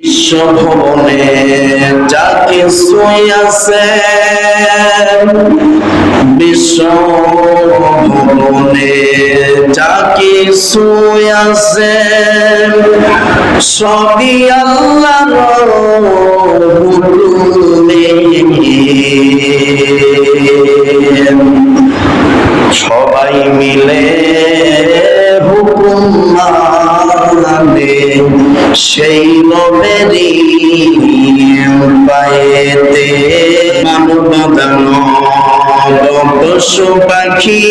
বিশ্বভবনে যা কিছু আছে, বিশ্বভবনে যা কিছু আছে, সবই আল্লাহর হুকুমে। সবাই মিলে হুকুম মানে সেই নবেরি পায়েতে মানব দানব পশু পাখি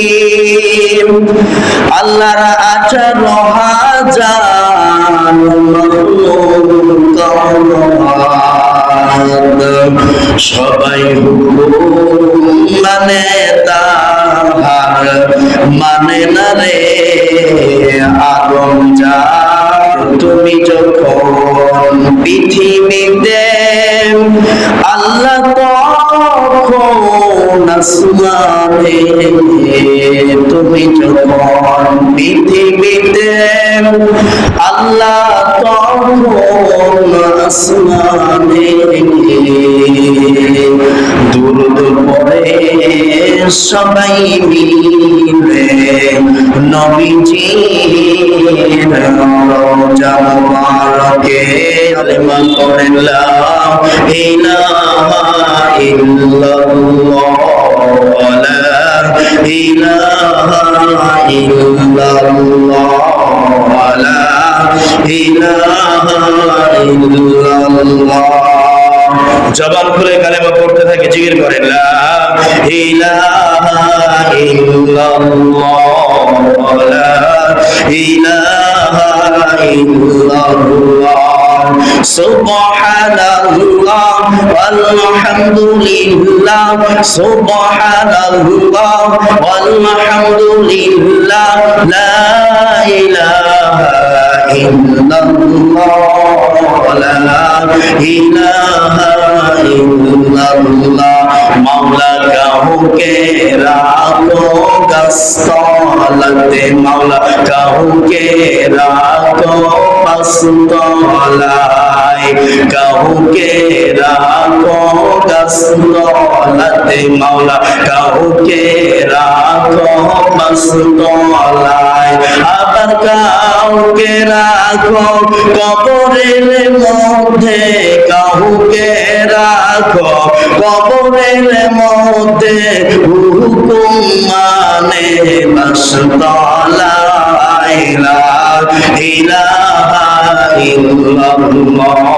আল্লাহর 18,000 সবাই হুকুম মানে তাহার মানে না রে আদম যা। তুমি যখন পৃথিবীতে আল্লাহ তখন আসমানে, তুমি যখন পৃথিবীতে আল্লাহ তখন আসমানে। দুরূদ পড়ে সবাই মিলে নবীজির রওজা মুবারকে কালেমা পড়েন লা ইলাহা ইল্লাল্লাহ লা ইলাহা ইল্লাল্লাহ লা ইলাহা ইল্লাল্লাহ। জবান খুলে কালেমা পড়তে থাকে, জিকির করেন লা ইলাহা ইল্লাল্লাহ লা ইলাহা ইল্লাল্লাহ সুবহানাল্লাহ ওয়ালহামদুলিল্লাহ সুবহানাল্লাহ ওয়ালহামদুলিল্লাহ লা ইলাহা ইল্লাল্লাহ লা ইলাহা ইল্লাল্লাহ। মাওলা কাহুকে রাখো গাছতলাতে, মাওলা কাহুকে রাখো পাঁচতলায়, কাহুকে রাখো গাছতলাতে, মাওলা কাহুকে রাখো পাঁচতলায়। আবার কাউকে রাখো কবরের মধ্যে, কাহুকে রাখো কবরের মধ্যে, হুকুম মানে বাসতলায়। লা ইলাহা ইল্লাল্লাহ।